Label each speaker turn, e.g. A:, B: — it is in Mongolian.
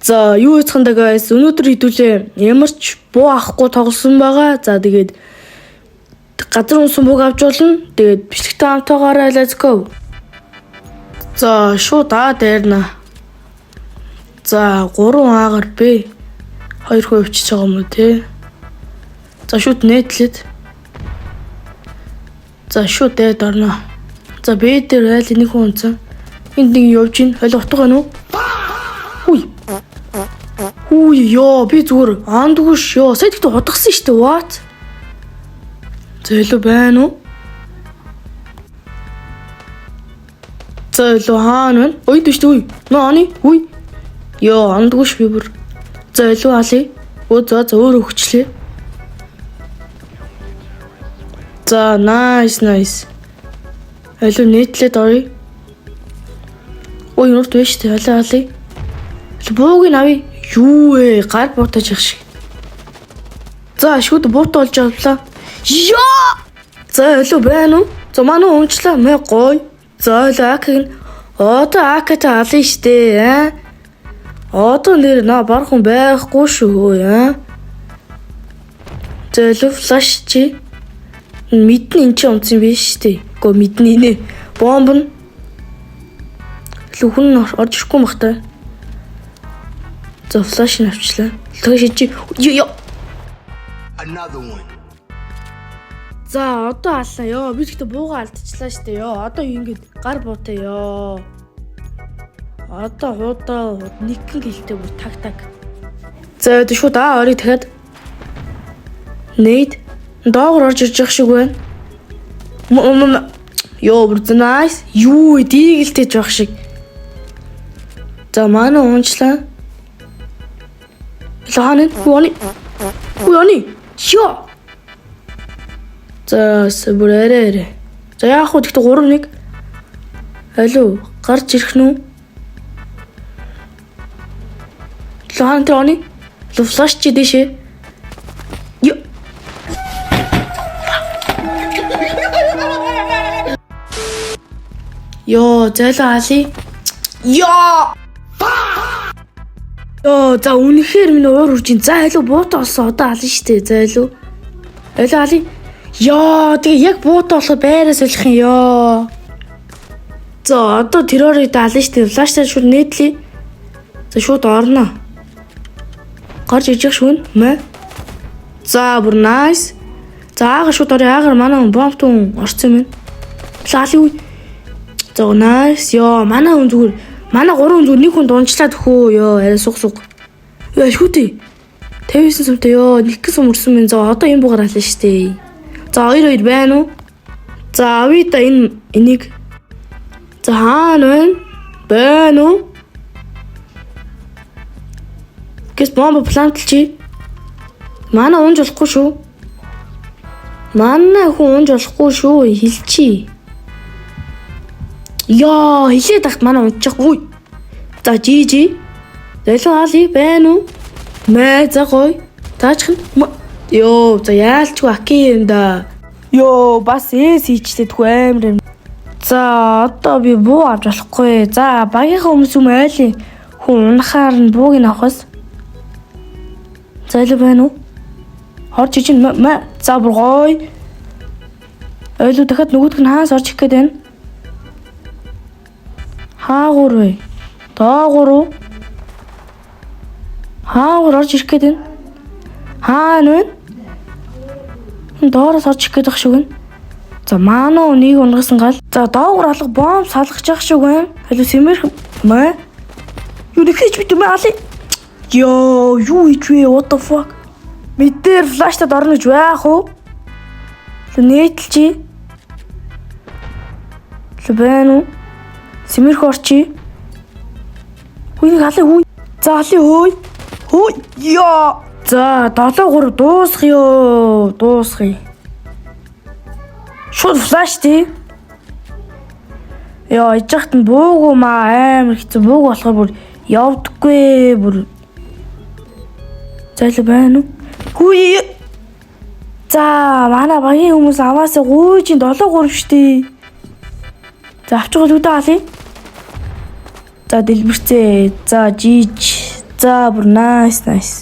A: За юу хийцхэндээ guys өнөөдөр хэдүүлээ ямар ч буу авахгүй тоглосон байгаа. За тэгээд газар унсан бууг авч болно. Тэгээд бичлэгтэй хамтаагаараа let's go. За шууд дээрнэ. За 3 аагаар бэ. 2 хөө өвчиж байгаа юм уу те. За шууд нээтлээд. За шууд дээд орно. За бэ дээр айл нэг хүн унсан. Энд нэг явж ийн. Хойл утга байна уу? Хүй. Үгүй ёо би зүгээр аандгүйш ёо сая тэгтээ хутгасан штэ what зөөлөө байна уу зөөлөө хаана вэ ой дэвч үй нааны үй ёо аандгүйш би бүр зөөлөө алий өө за өөр өгчлээ за nice алуу нийтлээд орё ой нүрт вэ штэ алий бууг навь юу вэ? Гар буутаж их шиг. За шүүд буутаа олж авлаа. Ёо! За ölөө байна уу? За манай унчлаа мэ гой. За ölөө акиг. Одоо аката алын штэ. Одоо нэр на бархан байхгүй шүү. За ölөө флаш чи. Мэднэ эн чи унцсан биш штэ. Гөө мэднэ нэ. Бомб нь. Лүхэн орж ирэхгүй махтай. За флаш навчлаа. Тэгэж чи ёо.
B: Another one.
A: За одоо аллаа ёо. Би тэгтээ бууга алдчихлаа штэ ёо. Одоо ингэж гар буутай ёо. Одоо хуудаа нэгэн гэлтэй бүр таг. За одоо шууд орё дахиад. Нээд доогор орж ирж явах шиг байна. Ёо бүр nice. Юу дийлтэй жоох шиг. За манай унчлаа. Лааны Уяни ёо. За сүрээрээ. За яах вэ тэгтээ 3-1. Алуу гарч ирэх нү? Лааны тооны. Флаш чи дэшээ. Ёо. Ёо зайлаа али. Ёо. Ёо за үнэхээр минь уур урж ин. За алуу буутаа олсон одоо ална штэ. За алуу. Алуу али. Ёо тэгээ яг буутаа болохоо байраа солих юм ёо. За одоо террорыг ална штэ. Флаштаа шууд нээдлээ. За шууд орно. Гарч иж явах шүүн мэ. За бүр nice. За аагаар шууд орё. Аагаар манай бомбтун орцсон юм. Лали үе. За nice ёо манай хүн зүгээр манай 3 хүн зүгээр нэг хүн дунчлаад хөө ёо арай суг. Ёо шүүтэй. 59 сумтай ёо нэг гис өмөрсөн мэн. За одоо энэ бугаар ална штэ. За 2 байна уу? За авида энийг. За хаана вэ? Байна уу? Гэс бомб плантлчи. Манай унж болохгүй шүү. Манай хүн унж болохгүй шүү. Хилчи. Ёо хилээд тахт манай унчих. За жи. Залуу али байна уу? Мэ за гой. Таачхан. Ёо за яалчгүй аки юм да. Ёо бас хийчлээд хөө амир. За одоо би буу авч болохгүй. За багийнхаа хүмүүс юм айлын хүн унахаар нь бууг нь авахс. Залуу байна уу? Орж иж мэ за бүр гой. Ойлоо дахиад нөгөөдг нь хаас орж ирэх гээд байна. Хаагур вэ? Доогуур уу? Хаагур орж ирэх гээд байна. Хаана вэ? Доороос орж ирэх гээд байх шиг байна. За маанаа үнийг унгасан гал. За доогуур алга бомб салгаж явах шиг байна. Халуу сэмэрх мэ? Юу нэгэж бит юм али? Ёо юу ичвэ what the fuck? Мэдээр флаштад орно гэж байх уу? Нээтлчи. Лбэну. Сэмэрх орчи. Хүй нэг алын хүй. За алын хүй. Хүй. Ёо. За 7-3 дуусах ёо. Дуусхий. Шууд флаш тий. Ёо ижихт нь бууг юм амар хэцүү бууг болохоор бүр явдаггүй бүр. Зайлуу байна уу? Хүй. За манай багийн хүмүүс аваасаа гүйжин 7-3 штий. За авч гол үдэ алий. За дэлбэрцээ. За жиж. За бүр nice.